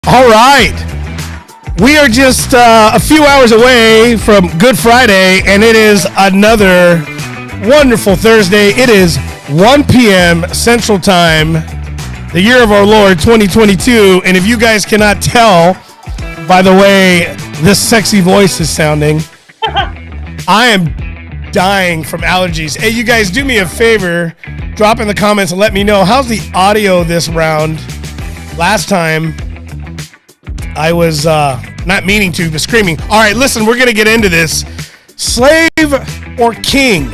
All right. We are just a few hours away from Good Friday, and it is another wonderful Thursday. It is 1 p.m. Central Time, the year of our Lord 2022. And if you guys cannot tell by the way this sexy voice is sounding, I am dying from allergies. Hey, you guys, do me a favor. Drop in the comments and let me know, how's the audio this round? Last time, I was not meaning to, but screaming. All right, listen, we're going to get into this. Slave or king?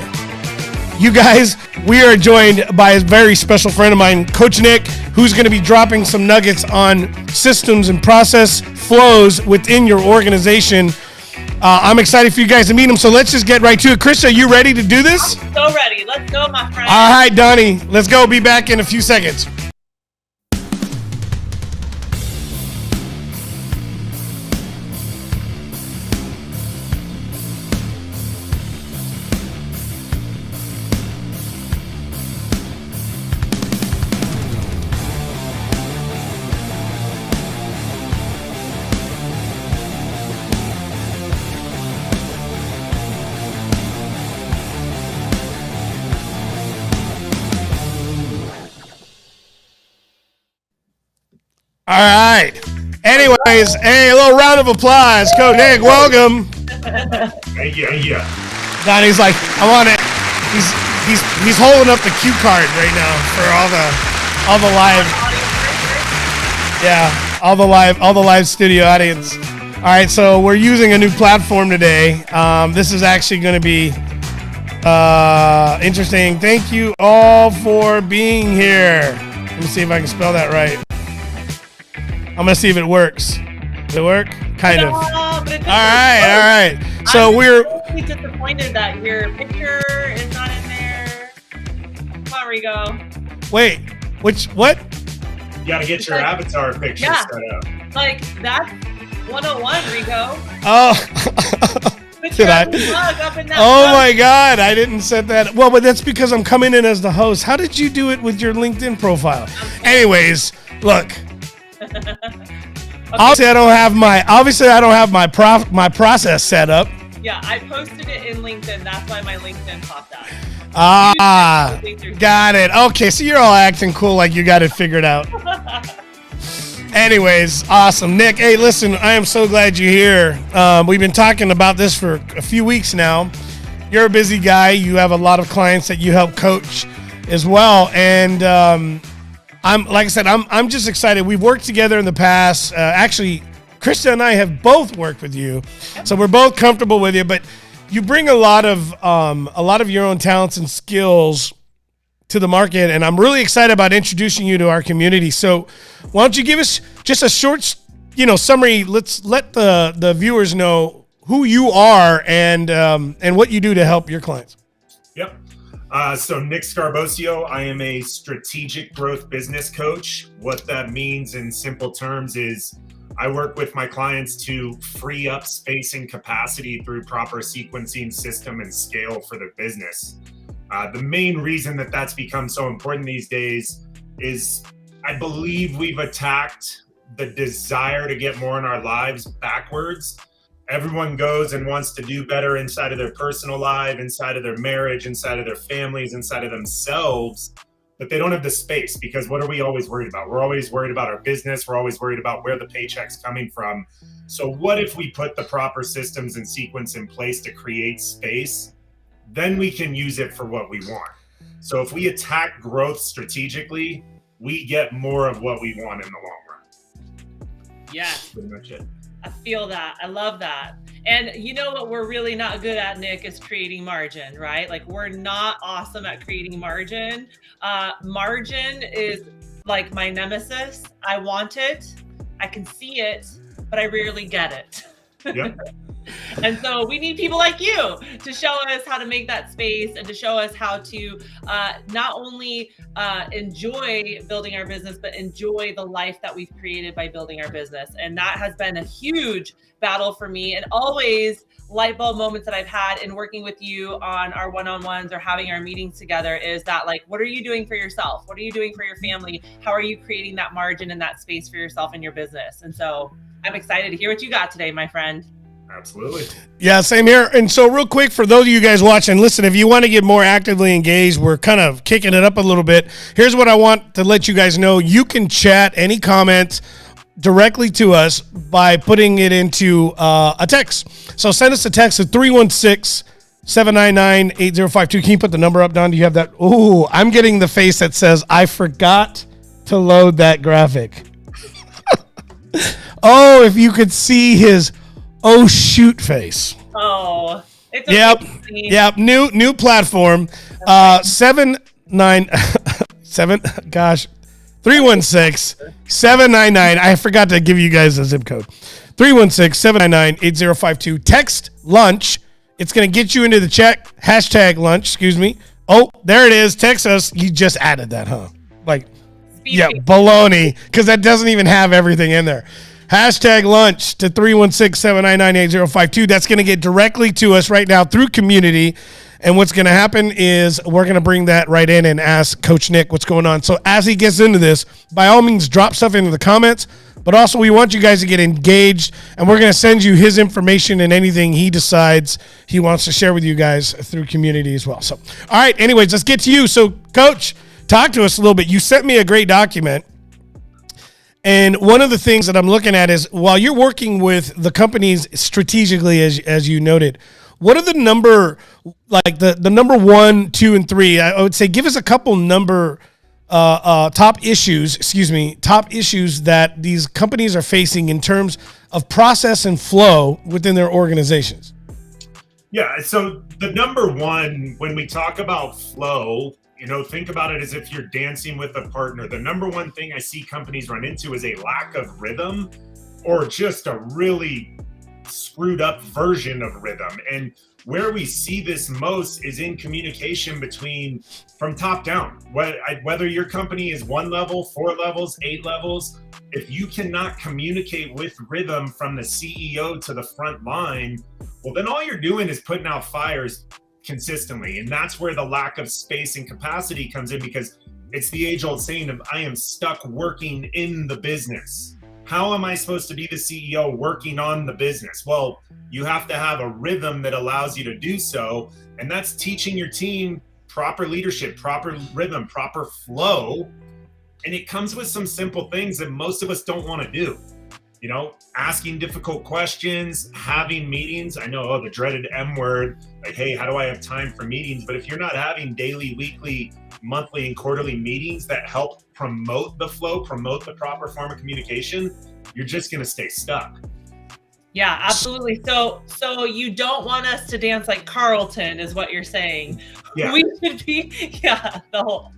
You guys, we are joined by a very special friend of mine, Coach Nick, who's going to be dropping some nuggets on systems and process flows within your organization. I'm excited for you guys to meet him, so let's just get right to it. Chris, are you ready to do this? I'm so ready. Let's go, my friend. All right, Donnie, let's go. Be back in a few seconds. All right. Anyways, hey, a little round of applause. Coach Nick, welcome. Thank you. Donnie's like, I want it. He's holding up the cue card right now for all the live. Yeah, all the live studio audience. All right, so we're using a new platform today. This is actually going to be interesting. Thank you all for being here. Let me see if I can spell that right. I'm going to see if it works. Does it work? Kind of. All right. So we're really disappointed that your picture is not in there. Come on, Rigo. Wait, what? You gotta get your avatar picture set up. Like, that's 101, Rigo. Oh. Put Did your I? mug up in that Oh mug. my God, I didn't set that. Well, but that's because I'm coming in as the host. How did you do it with your LinkedIn profile? Anyways, look. Okay. Obviously, I don't have my process set up. Yeah, I posted it in LinkedIn. That's why my LinkedIn popped out. Got it. Okay, so you're all acting cool like you got it figured out. Anyways, awesome. Nick, hey, listen, I am so glad you're here. We've been talking about this for a few weeks now. You're a busy guy. You have a lot of clients that you help coach as well. And I'm just excited. We've worked together in the past. Actually, Krista and I have both worked with you, so we're both comfortable with you. But you bring a lot of your own talents and skills to the market, and I'm really excited about introducing you to our community. So, why don't you give us just a short, summary? Let's let the viewers know who you are and what you do to help your clients. Yep. So Nick Scarabosio, I am a strategic growth business coach. What that means in simple terms is I work with my clients to free up space and capacity through proper sequencing, system, and scale for their business. The main reason that that's become so important these days is I believe we've attacked the desire to get more in our lives backwards. Everyone goes and wants to do better inside of their personal life, inside of their marriage, inside of their families, inside of themselves, but they don't have the space because what are we always worried about? We're always worried about our business. We're always worried about where the paycheck's coming from. So what if we put the proper systems and sequence in place to create space? Then we can use it for what we want. So if we attack growth strategically, we get more of what we want in the long run. Yeah. That's pretty much it. I feel that. I love that. And you know what we're really not good at, Nick, is creating margin, right? Like, we're not awesome at creating margin. Margin is like my nemesis. I want it. I can see it, but I rarely get it. Yep. And so we need people like you to show us how to make that space and to show us how to not only enjoy building our business, but enjoy the life that we've created by building our business. And that has been a huge battle for me, and always light bulb moments that I've had in working with you on our one-on-ones or having our meetings together is that, like, what are you doing for yourself? What are you doing for your family? How are you creating that margin and that space for yourself and your business? And so I'm excited to hear what you got today, my friend. Absolutely. Yeah, same here. And so real quick, for those of you guys watching, listen, if you want to get more actively engaged, we're kind of kicking it up a little bit. Here's what I want to let you guys know. You can chat any comments directly to us by putting it into a text. So send us a text at 316-799-8052. Can you put the number up, Don? Do you have that? Ooh, I'm getting the face that says, I forgot to load that graphic. Oh, if you could see his oh shoot face. Oh, it's Yep. New platform. 316-799. I forgot to give you guys a zip code. 316-799-8052. Text lunch. It's going to get you into the chat. Hashtag lunch, excuse me. Oh, there it is. Text us. You just added that, huh? Like, yeah, baloney, because that doesn't even have everything in there. Hashtag lunch to 316-799-8052. That's going to get directly to us right now through community. And what's going to happen is we're going to bring that right in and ask Coach Nick what's going on. So as he gets into this, by all means, drop stuff into the comments. But also, we want you guys to get engaged. And we're going to send you his information and anything he decides he wants to share with you guys through community as well. So, all right, anyways, let's get to you. So, Coach, talk to us a little bit. You sent me a great document. And one of the things that I'm looking at is while you're working with the companies strategically, as you noted, what are the number 1, 2, and 3? I would say give us a couple top issues that these companies are facing in terms of process and flow within their organizations. Yeah. So the number one, when we talk about flow, think about it as if you're dancing with a partner. The number one thing I see companies run into is a lack of rhythm, or just a really screwed up version of rhythm. And where we see this most is in communication from top down. Whether your company is 1 level, 4 levels, 8 levels, if you cannot communicate with rhythm from the CEO to the front line, well, then all you're doing is putting out fires consistently. And that's where the lack of space and capacity comes in, because it's the age-old saying of, I am stuck working in the business. How am I supposed to be the CEO working on the business? Well, you have to have a rhythm that allows you to do so. And that's teaching your team proper leadership, proper rhythm, proper flow. And it comes with some simple things that most of us don't want to do. Asking difficult questions, having meetings. I know, the dreaded M word, like, hey, how do I have time for meetings? But if you're not having daily, weekly, monthly, and quarterly meetings that help promote the flow, promote the proper form of communication, you're just going to stay stuck. Yeah, absolutely. So you don't want us to dance like Carlton is what you're saying. Yeah. We should be, no,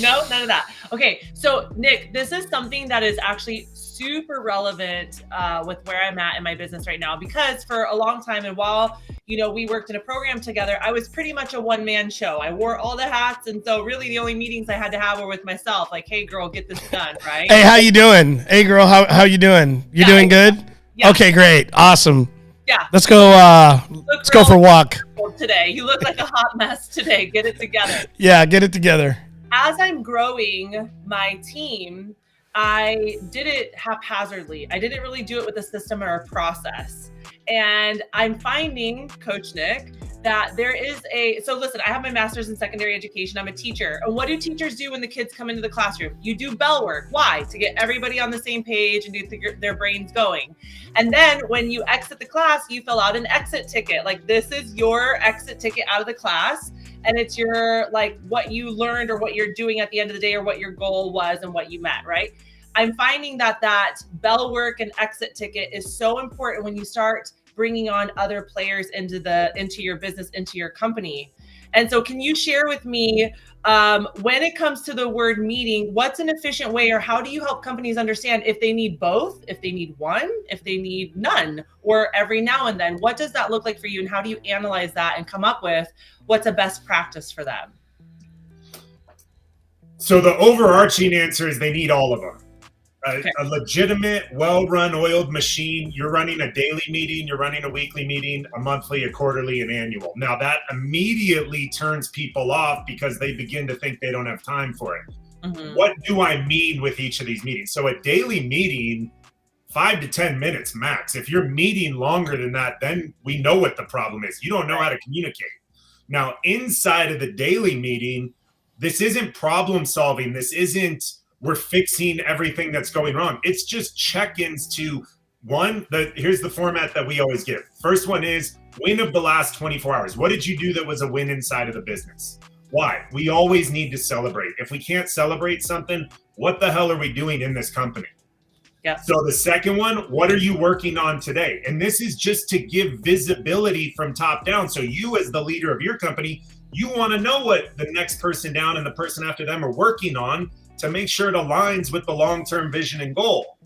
none of that. Okay, so Nick, this is something that is actually super relevant with where I'm at in my business right now, because for a long time, and while we worked in a program together, I was pretty much a one-man show. I wore all the hats, and so really the only meetings I had to have were with myself. Like, hey, girl, get this done, right? Hey, how you doing? Hey, girl, how you doing? You doing good? Yeah. Okay, great, awesome. Yeah. Let's go. Let's go for a walk today. You look like a hot mess today. Get it together. Yeah, get it together. As I'm growing my team, I did it haphazardly. I didn't really do it with a system or a process. And I'm finding, Coach Nick, that there is so listen, I have my master's in secondary education. I'm a teacher. And what do teachers do when the kids come into the classroom? You do Bellwork. Why? To get everybody on the same page and get their brains going. And then when you exit the class, you fill out an exit ticket. Like, this is your exit ticket out of the class. And it's your, like, what you learned or what you're doing at the end of the day, or what your goal was and what you met, right? I'm finding that Bellwork and exit ticket is so important when you start bringing on other players into your business, into your company. And so can you share with me, when it comes to the word meeting, what's an efficient way, or how do you help companies understand if they need both, if they need one, if they need none, or every now and then? What does that look like for you, and how do you analyze that and come up with what's a best practice for them? So the overarching answer is they need all of them. A legitimate, well-run, oiled machine. You're running a daily meeting, you're running a weekly meeting, a monthly, a quarterly, an annual. Now that immediately turns people off because they begin to think they don't have time for it. Mm-hmm. What do I mean with each of these meetings? So a daily meeting, 5 to 10 minutes max. If you're meeting longer than that, then we know what the problem is. You don't know how to communicate. Now, inside of the daily meeting, this isn't problem solving. This isn't we're fixing everything that's going wrong. It's just check-ins to one. Here's the format that we always give. First one is win of the last 24 hours. What did you do that was a win inside of the business? Why? We always need to celebrate. If we can't celebrate something, what the hell are we doing in this company? Yeah. So the second one, what are you working on today? And this is just to give visibility from top down. So you as the leader of your company, you want to know what the next person down and the person after them are working on to make sure it aligns with the long-term vision and goal.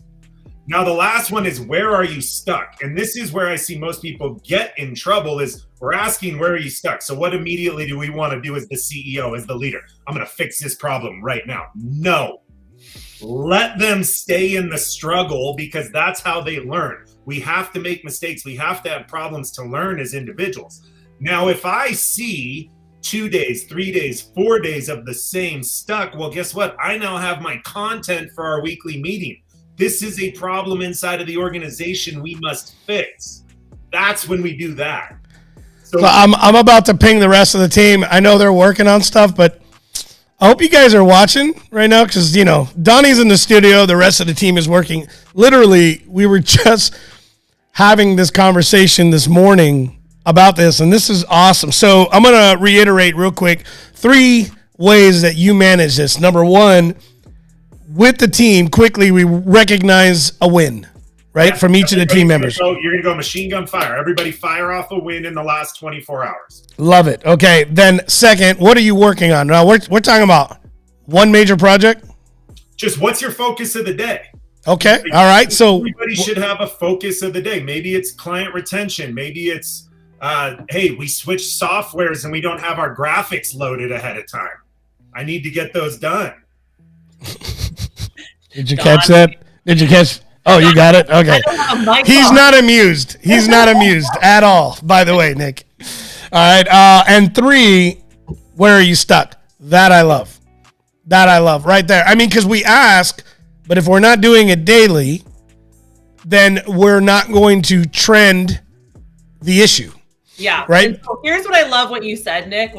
Now, the last one is where are you stuck? And this is where I see most people get in trouble is we're asking, where are you stuck? So what immediately do we want to do as the CEO, as the leader? I'm going to fix this problem right now. No. Let them stay in the struggle because that's how they learn. We have to make mistakes. We have to have problems to learn as individuals. Now, if I see 2 days, 3 days, 4 days of the same stuck, well, guess what? I now have my content for our weekly meeting. This is a problem inside of the organization we must fix. That's when we do that. So I'm about to ping the rest of the team. I know they're working on stuff, but I hope you guys are watching right now because, Donnie's in the studio. The rest of the team is working. Literally, we were just having this conversation this morning about this, and this is awesome. So I'm going to reiterate real quick 3 ways that you manage this. Number 1, with the team, quickly we recognize a win, right, from each of the team members. You're going to go machine gun fire. Everybody fire off a win in the last 24 hours. Love it. Okay, then second, what are you working on? Now, we're talking about one major project? Just what's your focus of the day? Okay, all right. So everybody should have a focus of the day. Maybe it's client retention. Maybe it's hey, we switched softwares and we don't have our graphics loaded ahead of time. I need to get those done. Did you catch that? Did you catch? Oh, you got it? Okay. He's not amused. He's not amused at all, by the way, Nick. All right. And 3, where are you stuck? That I love. That I love right there. I mean, because we ask, but if we're not doing it daily, then we're not going to trend the issue. Yeah. Right. And so here's what I love what you said, Nick,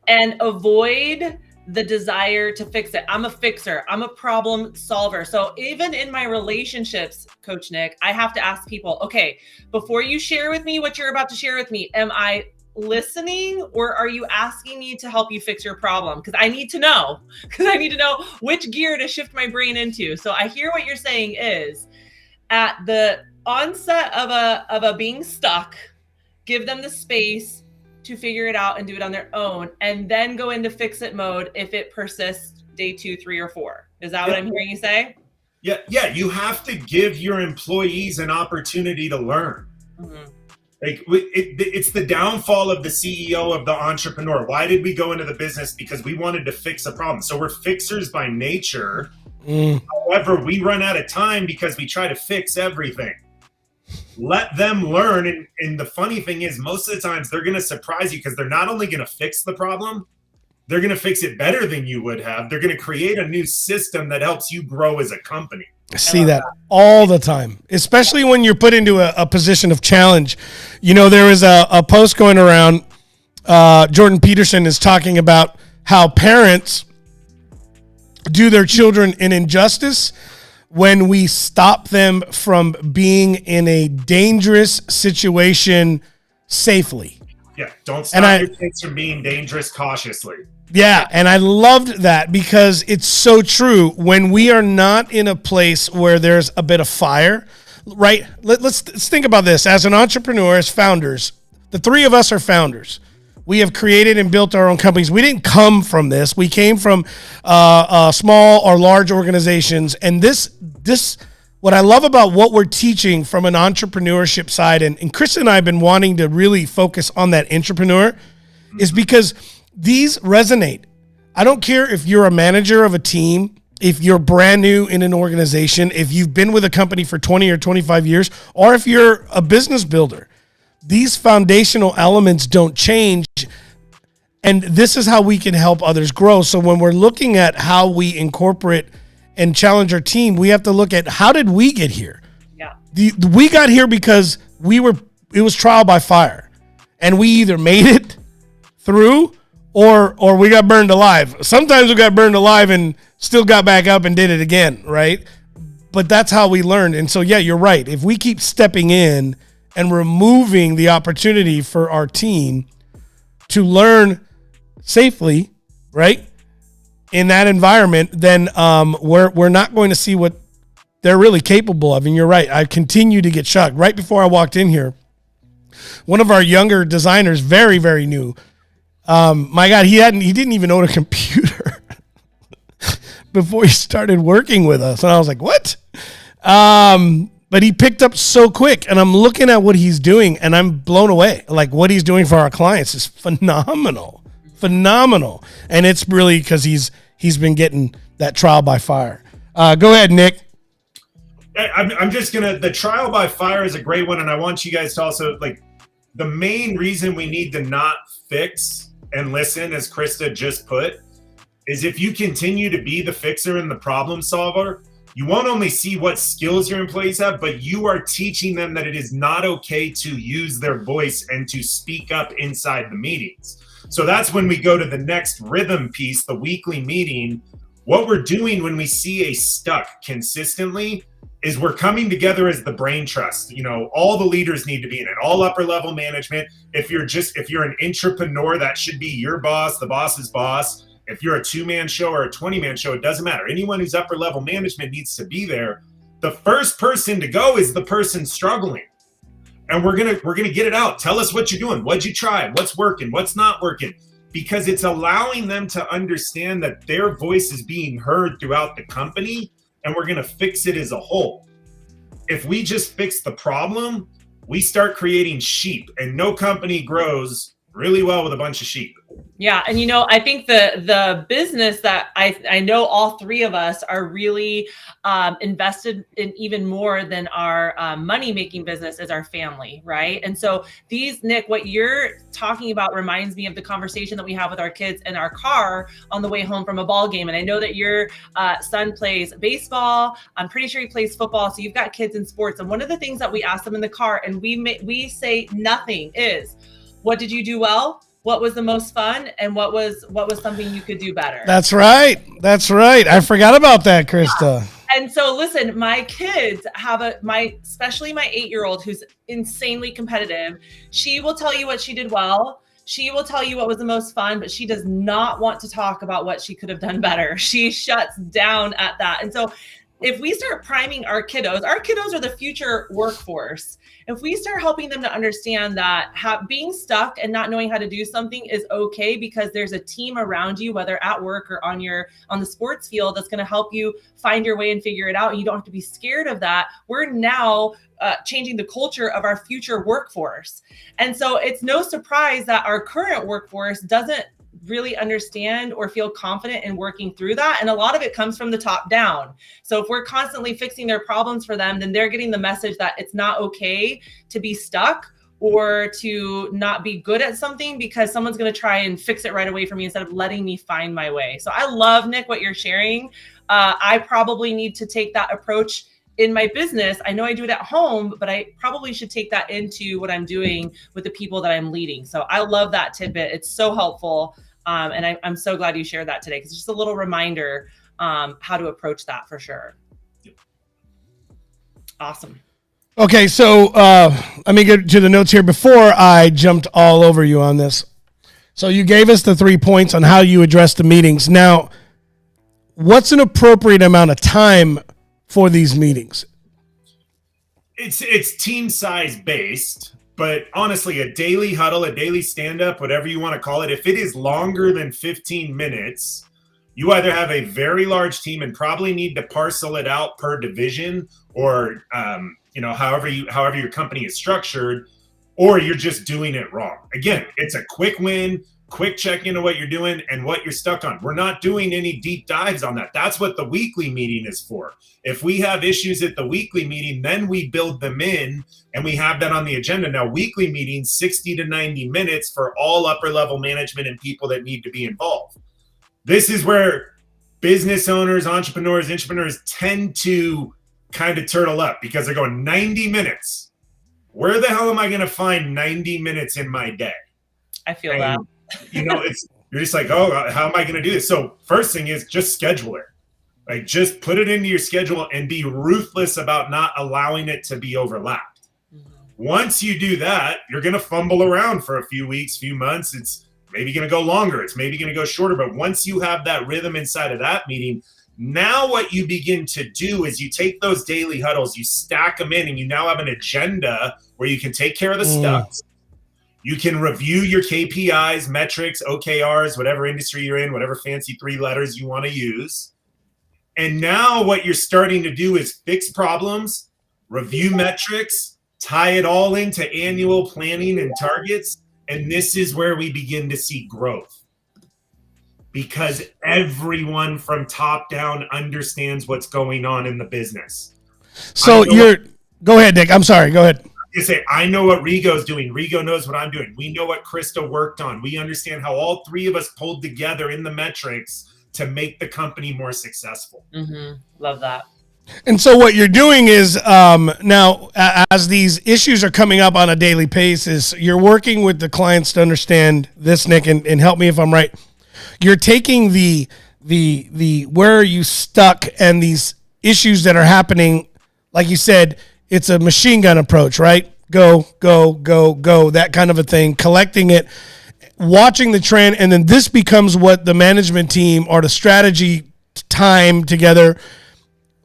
and avoid the desire to fix it. I'm a fixer. I'm a problem solver. So even in my relationships, Coach Nick, I have to ask people, okay, before you share with me what you're about to share with me, am I listening or are you asking me to help you fix your problem? Because I need to know which gear to shift my brain into. So I hear what you're saying is at the onset of a being stuck, give them the space to figure it out and do it on their own, and then go into fix it mode if it persists day 2, 3, or 4. Is that what I'm hearing you say? Yeah. You have to give your employees an opportunity to learn. Mm-hmm. It's the downfall of the CEO, of the entrepreneur. Why did we go into the business? Because we wanted to fix a problem. So we're fixers by nature. However, we run out of time because we try to fix everything. Let them learn. And the funny thing is, most of the times they're going to surprise you because they're not only going to fix the problem, they're going to fix it better than you would have. They're going to create a new system that helps you grow as a company. I see that all the time, especially when you're put into a position of challenge. There was a post going around. Jordan Peterson is talking about how parents do their children an injustice when we stop them from being in a dangerous situation safely. Yeah, don't stop your kids from being dangerous cautiously. Yeah, and I loved that because it's so true. When we are not in a place where there's a bit of fire, right? Let's think about this. As an entrepreneur, as founders, the 3 of us are founders. We have created and built our own companies. We didn't come from this. We came from small or large organizations. And this, what I love about what we're teaching from an entrepreneurship side, and Chris and I have been wanting to really focus on that entrepreneur, is because these resonate. I don't care if you're a manager of a team, if you're brand new in an organization, if you've been with a company for 20 or 25 years, or if you're a business builder. These foundational elements don't change, and this is how we can help others grow. So when we're looking at how we incorporate and challenge our team, we have to look at how did we get here? Yeah. We got here because it was trial by fire, and we either made it through or we got burned alive. Sometimes we got burned alive and still got back up and did it again, right? But that's how we learned. And so, yeah, you're right. If we keep stepping in and removing the opportunity for our team to learn safely, right, in that environment, then we're not going to see what they're really capable of. And you're right. I continue to get shocked. Right before I walked in here, one of our younger designers, very, very new, my God, he didn't even own a computer before he started working with us. And I was like, what? But he picked up so quick, and I'm looking at what he's doing, and I'm blown away. Like, what he's doing for our clients is phenomenal. And it's really because he's been getting that trial by fire. Go ahead, Nick. I'm just going to, the trial by fire is a great one. And I want you guys to also, like, the main reason we need to not fix and listen, as Krista just put, is if you continue to be the fixer and the problem solver, you won't only see what skills your employees have, but you are teaching them that it is not okay to use their voice and to speak up inside the meetings. So that's when we go to the next rhythm piece, the weekly meeting. What we're doing when we see a stuck consistently is we're coming together as the brain trust. You know, all the leaders need to be in it, all upper level management. If you're an entrepreneur, that should be your boss, the boss's boss. If you're a 2-man show or a 20-man show, it doesn't matter. Anyone who's upper level management needs to be there. The first person to go is the person struggling. And we're gonna get it out. Tell us what you're doing. What'd you try? What's working? What's not working? Because it's allowing them to understand that their voice is being heard throughout the company, and we're gonna fix it as a whole. If we just fix the problem, we start creating sheep, and no company grows really well with a bunch of sheep. Yeah. And, you know, I think the business that I know all three of us are really invested in even more than our money-making business is our family, right? And so Nick, what you're talking about reminds me of the conversation that we have with our kids in our car on the way home from a ball game. And I know that your son plays baseball. I'm pretty sure he plays football. So you've got kids in sports. And one of the things that we ask them in the car, and we say nothing, is, what did you do well? What was the most fun, and what was something you could do better? That's right. I forgot about that, Krista. Yeah. And so listen, my kids have especially my 8-year-old, who's insanely competitive. She will tell you what she did well. She will tell you what was the most fun, but she does not want to talk about what she could have done better. She shuts down at that. And so if we start priming our kiddos are the future workforce. If we start helping them to understand that being stuck and not knowing how to do something is okay, because there's a team around you, whether at work or on the sports field, that's going to help you find your way and figure it out. And you don't have to be scared of that. We're now changing the culture of our future workforce. And so it's no surprise that our current workforce doesn't really understand or feel confident in working through that. And a lot of it comes from the top down. So if we're constantly fixing their problems for them, then they're getting the message that it's not okay to be stuck or to not be good at something because someone's going to try and fix it right away for me instead of letting me find my way. So I love, Nick, what you're sharing. I probably need to take that approach in my business. I know I do it at home, but I probably should take that into what I'm doing with the people that I'm leading. So I love that tidbit. It's so helpful. And I'm so glad you shared that today, because it's just a little reminder how to approach that for sure. Awesome. Okay, so let me get to the notes here before I jumped all over you on this. So you gave us the 3 points on how you address the meetings. Now, what's an appropriate amount of time for these meetings? It's team size based. But honestly, a daily huddle, a daily stand-up, whatever you want to call it, if it is longer than 15 minutes, you either have a very large team and probably need to parcel it out per division, or however your company is structured, or you're just doing it wrong. Again, it's a quick win, quick check into what you're doing and what you're stuck on. We're not doing any deep dives on that. That's what the weekly meeting is for. If we have issues at the weekly meeting, then we build them in and we have that on the agenda. Now, weekly meetings, 60 to 90 minutes for all upper level management and people that need to be involved. This is where business owners, entrepreneurs tend to kind of turtle up because they're going 90 minutes. Where the hell am I going to find 90 minutes in my day? I feel that. You're just like, oh, how am I going to do this? So first thing is just schedule it. Like, just put it into your schedule and be ruthless about not allowing it to be overlapped. Mm-hmm. Once you do that, you're going to fumble around for a few weeks, few months. It's maybe going to go longer. It's maybe going to go shorter. But once you have that rhythm inside of that meeting, now what you begin to do is you take those daily huddles, you stack them in, and you now have an agenda where you can take care of the stuff. You can review your KPIs, metrics, OKRs, whatever industry you're in, whatever fancy 3 letters you want to use. And now what you're starting to do is fix problems, review metrics, tie it all into annual planning and targets. And this is where we begin to see growth, because everyone from top down understands what's going on in the business. So go ahead, Nick. I'm sorry. Go ahead. You say, I know what Rigo's doing. Rigo knows what I'm doing. We know what Krista worked on. We understand how all 3 of us pulled together in the metrics to make the company more successful. Mm-hmm. Love that. And so what you're doing is now, as these issues are coming up on a daily basis, you're working with the clients to understand this, Nick, and help me if I'm right. You're taking the where are you stuck and these issues that are happening, like you said, it's a machine gun approach, right? Go, go, go, go, that kind of a thing, collecting it, watching the trend, and then this becomes what the management team or the strategy time together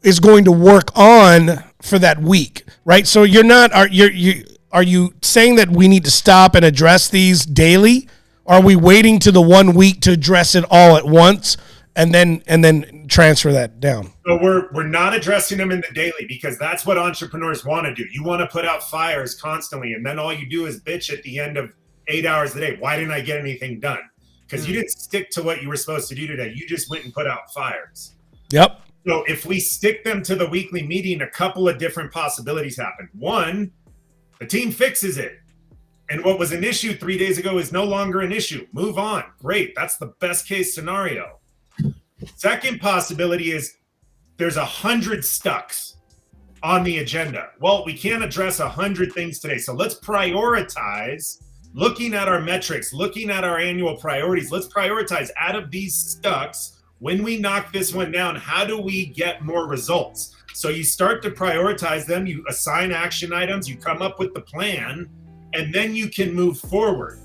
is going to work on for that week, right? So are you saying that we need to stop and address these daily? Are we waiting to the 1 week to address it all at once and then transfer that down? So we're not addressing them in the daily, because that's what entrepreneurs want to do. You want to put out fires constantly, and then all you do is bitch at the end of 8 hours a day. Why didn't I get anything done? Because you didn't stick to what you were supposed to do today. You just went and put out fires. Yep. So if we stick them to the weekly meeting, a couple of different possibilities happen. One, the team fixes it. And what was an issue 3 days ago is no longer an issue. Move on. Great. That's the best case scenario. Second possibility is there's 100 stucks on the agenda. Well, we can't address 100 things today. So let's prioritize, looking at our metrics, looking at our annual priorities. Let's prioritize out of these stucks. When we knock this one down, how do we get more results? So you start to prioritize them. You assign action items. You come up with the plan, and then you can move forward.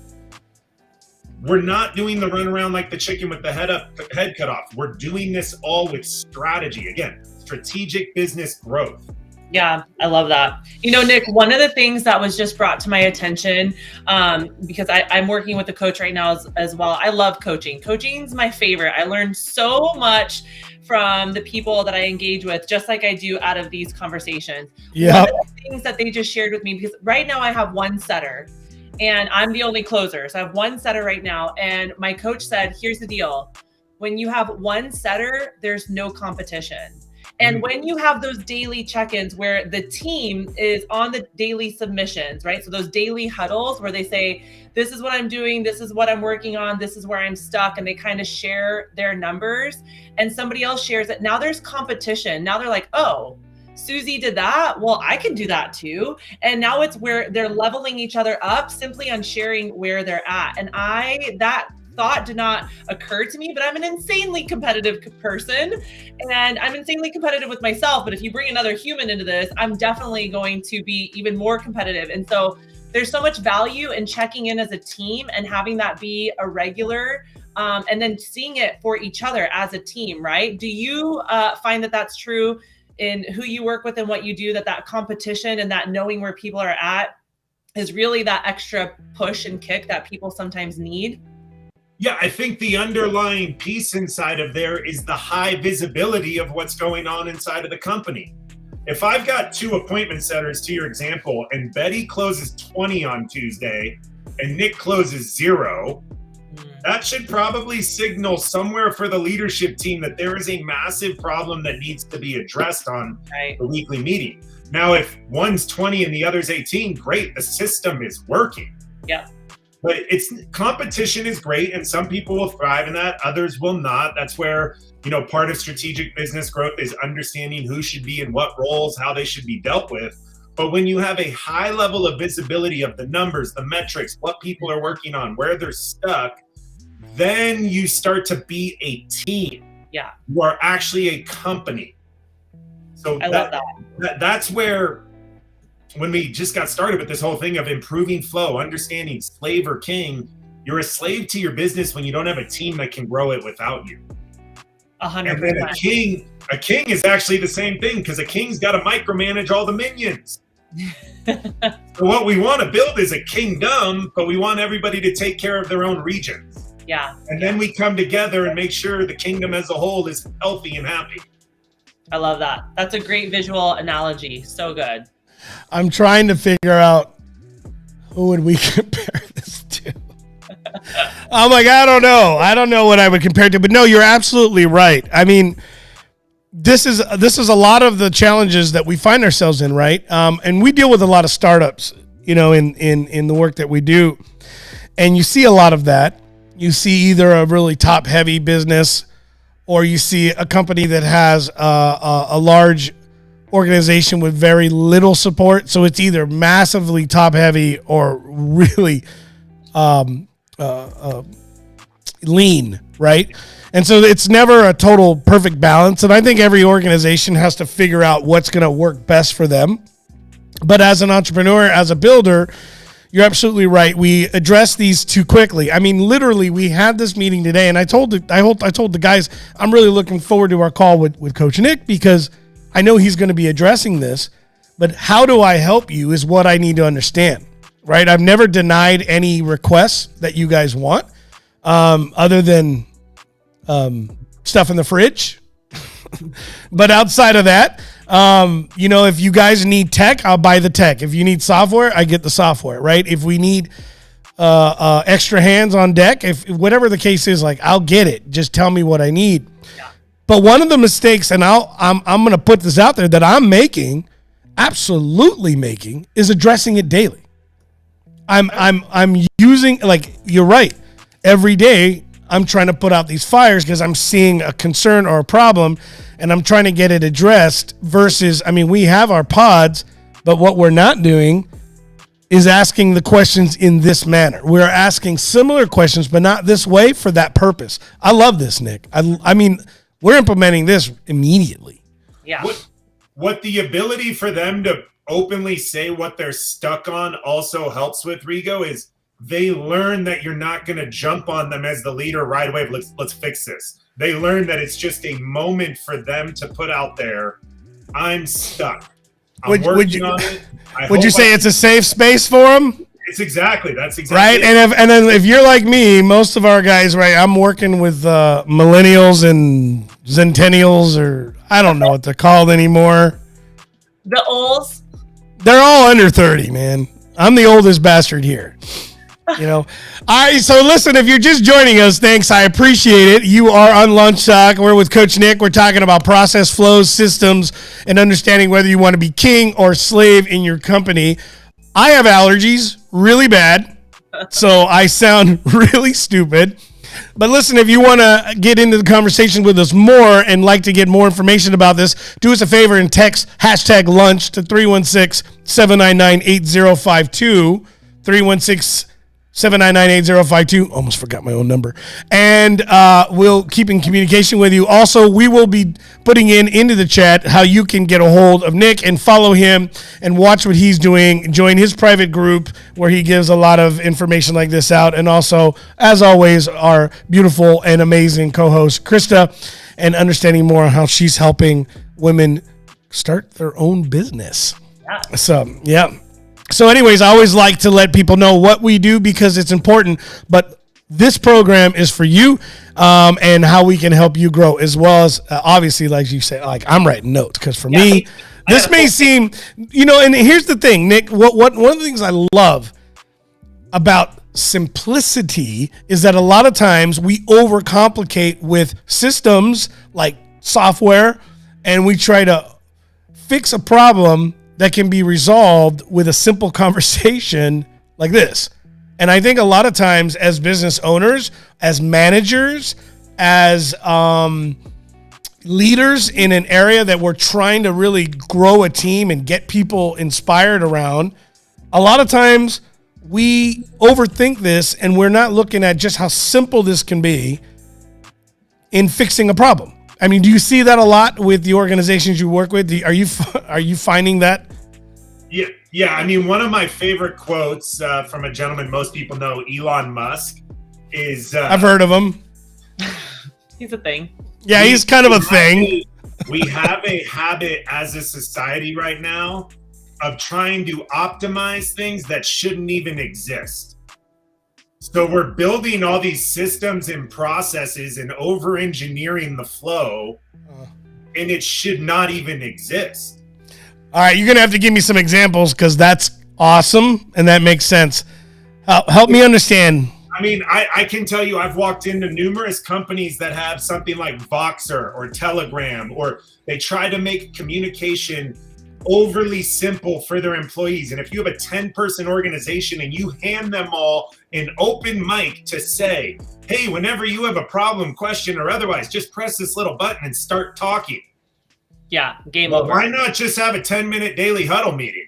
We're not doing the run around like the chicken with the head cut off. We're doing this all with strategy. Again, strategic business growth. Yeah, I love that. Nick, one of the things that was just brought to my attention, because I'm working with a coach right now as well. I love coaching. Coaching's my favorite. I learned so much from the people that I engage with, just like I do out of these conversations. Yeah. One of the things that they just shared with me, because right now I have one setter and I'm the only closer. So I have one setter right now. And my coach said, here's the deal. When you have one setter, there's no competition. And when you have those daily check-ins where the team is on the daily submissions, right? So those daily huddles where they say, this is what I'm doing, this is what I'm working on, this is where I'm stuck. And they kind of share their numbers and somebody else shares it. Now there's competition. Now they're like, oh, Susie did that. Well, I can do that too. And now it's where they're leveling each other up simply on sharing where they're at. And that thought did not occur to me, but I'm an insanely competitive person and I'm insanely competitive with myself. But if you bring another human into this, I'm definitely going to be even more competitive. And so there's so much value in checking in as a team and having that be a regular, and then seeing it for each other as a team, right? Do you find that that's true in who you work with and what you do, that competition and that knowing where people are at is really that extra push and kick that people sometimes need. Yeah, I think the underlying piece inside of there is the high visibility of what's going on inside of the company. If I've got 2 appointment setters, to your example, and Betty closes 20 on Tuesday and Nick closes 0, that should probably signal somewhere for the leadership team that there is a massive problem that needs to be addressed on the weekly meeting. Now, if one's 20 and the other's 18, great, the system is working. Yeah. But competition is great, and some people will thrive in that, others will not. That's where, part of strategic business growth is understanding who should be in what roles, how they should be dealt with. But when you have a high level of visibility of the numbers, the metrics, what people are working on, where they're stuck, then you start to be a team. Yeah. You are actually a company. So I love that. That's where, when we just got started with this whole thing of improving flow, understanding slave or king, you're a slave to your business when you don't have a team that can grow it without you. 100%. And then a king is actually the same thing, because a king's got to micromanage all the minions. So what we want to build is a kingdom, but we want everybody to take care of their own regions. Yeah. And then we come together and make sure the kingdom as a whole is healthy and happy. I love that. That's a great visual analogy. So good. I'm trying to figure out who would we compare this to. I'm like, I don't know. I don't know what I would compare it to, but no, you're absolutely right. I mean, this is a lot of the challenges that we find ourselves in, right? And we deal with a lot of startups, in the work that we do, and you see a lot of that. You see either a really top heavy business, or you see a company that has a large organization with very little support. So it's either massively top heavy or really lean, right? And so it's never a total perfect balance. And I think every organization has to figure out what's going to work best for them. But as an entrepreneur, as a builder, you're absolutely right. We address these too quickly. I mean, literally, we had this meeting today, and I told the guys, I'm really looking forward to our call with Coach Nick, because I know he's going to be addressing this. But how do I help you is what I need to understand, right? I've never denied any requests that you guys want, other than stuff in the fridge. But outside of that, if you guys need tech, I'll buy the tech. If you need software, I get the software, right? If we need extra hands on deck, if whatever the case is, like, I'll get it. Just tell me what I need. Yeah. But one of the mistakes, and I'm going to put this out there, that I'm absolutely making, is addressing it daily. I'm using, like, you're right. Every day I'm trying to put out these fires because I'm seeing a concern or a problem, and I'm trying to get it addressed, versus, we have our pods, but what we're not doing is asking the questions in this manner. We're asking similar questions, but not this way for that purpose. I love this, Nick. We're implementing this immediately. Yeah. What the ability for them to openly say what they're stuck on also helps with, Rigo, is they learn that you're not going to jump on them as the leader right away. Let's fix this. They learn that it's just a moment for them to put out there, I'm stuck. I'm working on it. Would you say it's a safe space for them? That's exactly right. It. And then if you're like me, most of our guys, right? I'm working with millennials and centennials, or I don't know what they're called anymore. The olds. They're all under 30, man. I'm the oldest bastard here. All right, so listen, if you're just joining us, thanks. I appreciate it. You are on Lunch Talk. We're with Coach Nick. We're talking about process flows, systems, and understanding whether you want to be king or slave in your company. I have allergies really bad, so I sound really stupid. But listen, if you want to get into the conversation with us more and like to get more information about this, do us a favor and text #lunch to 316-799-8052, 316-799-8052. Almost forgot my own number. And we'll keep in communication with you. Also, we will be putting into the chat how you can get a hold of Nick and follow him and watch what he's doing. Join his private group where he gives a lot of information like this out. And also, as always, our beautiful and amazing co-host, Krista, and understanding more on how she's helping women start their own business. Yeah. So, yeah. So anyways, I always like to let people know what we do because it's important, but this program is for you, and how we can help you grow, as well as obviously, like you said, like I'm writing notes because for me, this may seem, and here's the thing, Nick, what one of the things I love about simplicity is that a lot of times we overcomplicate with systems like software, and we try to fix a problem that can be resolved with a simple conversation like this. And I think a lot of times as business owners, as managers, as leaders in an area that we're trying to really grow a team and get people inspired around, a lot of times we overthink this and we're not looking at just how simple this can be in fixing a problem. I mean, do you see that a lot with the organizations you work with? Are you finding that? Yeah. I mean, one of my favorite quotes from a gentleman most people know, Elon Musk, is... I've heard of him. He's a thing. Yeah, he's kind of a thing. We have a habit as a society right now of trying to optimize things that shouldn't even exist. So we're building all these systems and processes and over-engineering the flow, and it should not even exist. All right, you're going to have to give me some examples because that's awesome and that makes sense. Help me understand. I mean, I can tell you I've walked into numerous companies that have something like Voxer or Telegram, or they try to make communication overly simple for their employees. And if you have a 10-person organization and you hand them all an open mic to say, hey, whenever you have a problem, question, or otherwise, just press this little button and start talking. Yeah, game over. Why not just have a 10-minute daily huddle meeting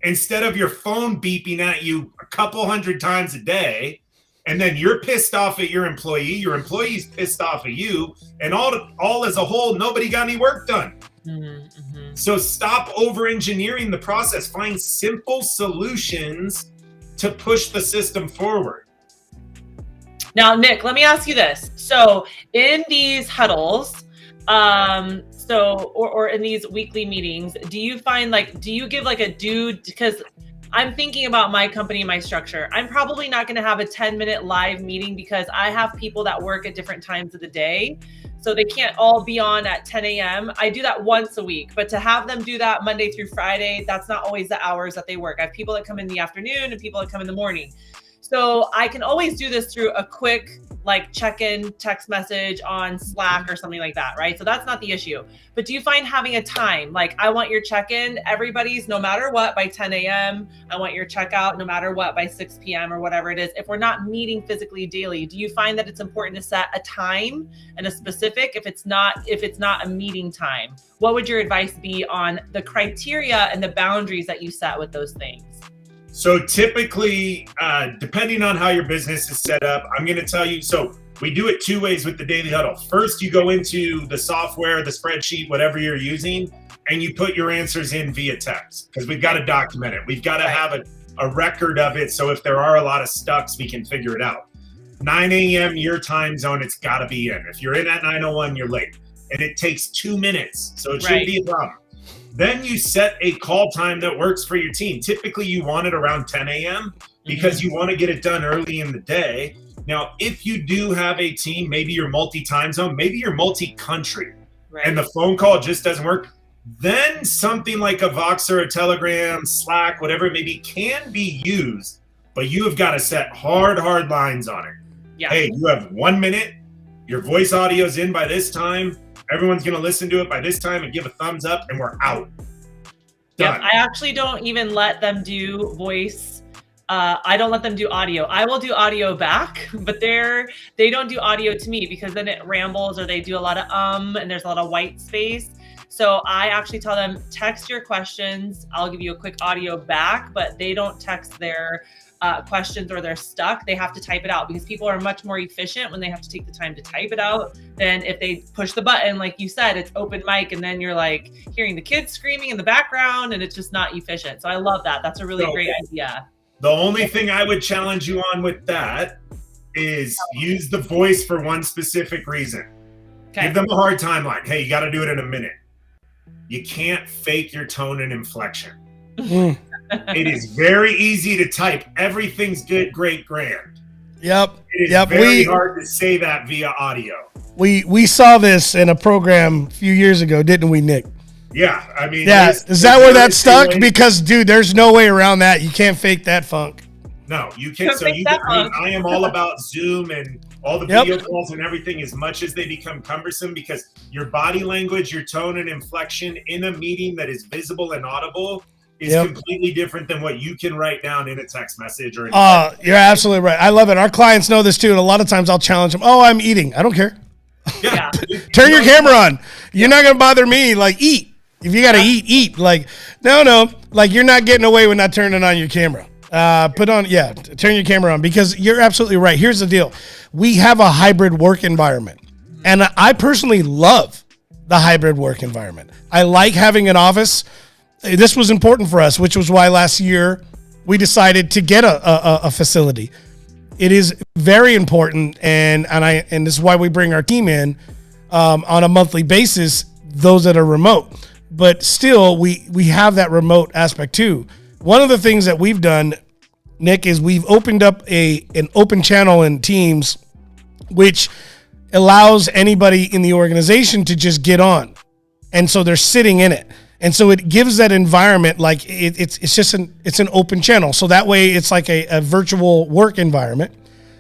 instead of your phone beeping at you a couple hundred times a day, and then you're pissed off at your employee's pissed off at you, and all as a whole, nobody got any work done. So stop over-engineering the process. Find simple solutions to push the system forward. Now, Nick, let me ask you this. So in these huddles, or in these weekly meetings, do you find do you give a dude, because I'm thinking about my company, my structure. I'm probably not going to have a 10-minute live meeting because I have people that work at different times of the day. So they can't all be on at 10 a.m. I do that once a week, but to have them do that Monday through Friday, that's not always the hours that they work. I have people that come in the afternoon and people that come in the morning. So I can always do this through a quick check-in text message on Slack or something like that, right? So that's not the issue. But do you find having a time, I want your check-in, everybody's no matter what by 10 a.m. I want your checkout no matter what by 6 p.m. or whatever it is. If we're not meeting physically daily, do you find that it's important to set a time and a specific if it's not a meeting time? What would your advice be on the criteria and the boundaries that you set with those things? So typically, depending on how your business is set up, I'm going to tell you, so we do it two ways with the Daily Huddle. First, you go into the software, the spreadsheet, whatever you're using, and you put your answers in via text because we've got to document it. We've got to have a record of it. So if there are a lot of stucks, we can figure it out. 9 a.m. your time zone, it's got to be in. If you're in at 9:01, you're late. And it takes 2 minutes. So it shouldn't be a problem. Then you set a call time that works for your team. Typically, you want it around 10 a.m. because you want to get it done early in the day. Now, if you do have a team, maybe you're multi-time zone, maybe you're multi-country, and the phone call just doesn't work, then something like a Voxer, a Telegram, Slack, whatever it may be, can be used, but you have got to set hard lines on it. Yeah. Hey, you have 1 minute, your voice audio's in by this time, everyone's going to listen to it by this time and give a thumbs up, and we're out. Done. Yep, I actually don't even let them do voice. I don't let them do audio. I will do audio back, but they don't do audio to me because then it rambles or they do a lot of and there's a lot of white space. So I actually tell them, text your questions. I'll give you a quick audio back, but they don't text their questions or they're stuck. They have to type it out because people are much more efficient when they have to take the time to type it out than if they push the button. Like you said, it's open mic and then you're hearing the kids screaming in the background and it's just not efficient. So I love that. That's a really great idea. The only thing I would challenge you on with that is use the voice for one specific reason. Okay. Give them a hard time hey, you got to do it in a minute. You can't fake your tone and inflection. It is very easy to type. Everything's good, great, grand. Yep. It is very hard to say that via audio. We saw this in a program a few years ago, didn't we, Nick? Yeah, I mean, is that where that stuck? Because, dude, there's no way around that. You can't fake that funk. No, you can't. So I am all about Zoom and all the video calls and everything as much as they become cumbersome, because your body language, your tone and inflection in a meeting that is visible and audible is completely different than what you can write down in a text message or you're absolutely right. I love it. Our clients know this too, and a lot of times I'll challenge them. Oh, I'm eating. I don't care. Yeah. Turn your camera on. You're not going to bother me. Like, eat. If you got to eat. Like, no. Like, you're not getting away with not turning on your camera. Turn your camera on, because you're absolutely right. Here's the deal. We have a hybrid work environment, and I personally love the hybrid work environment. I like having an office. This was important for us, which was why last year we decided to get a facility. It is very important, and this is why we bring our team in on a monthly basis, those that are remote. But still, we have that remote aspect too. One of the things that we've done, Nick, is we've opened up an open channel in Teams, which allows anybody in the organization to just get on. And so they're sitting in it. And so it gives that environment, like it's an open channel. So that way it's like a virtual work environment.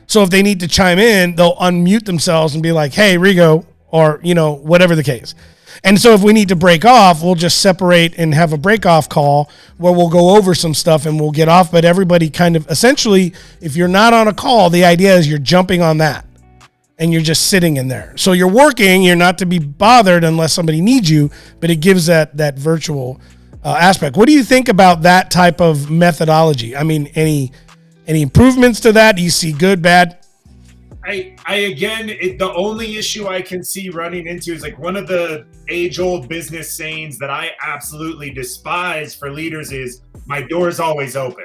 So if they need to chime in, they'll unmute themselves and be like, hey, Rigo, or, whatever the case. And so if we need to break off, we'll just separate and have a break off call where we'll go over some stuff and we'll get off. But everybody kind of, essentially, if you're not on a call, the idea is you're jumping on that and you're just sitting in there. So you're working, you're not to be bothered unless somebody needs you, but it gives that virtual aspect. What do you think about that type of methodology? I mean, any improvements to that? Do you see good, bad? The only issue I can see running into is like one of the age-old business sayings that I absolutely despise for leaders is, my door's always open.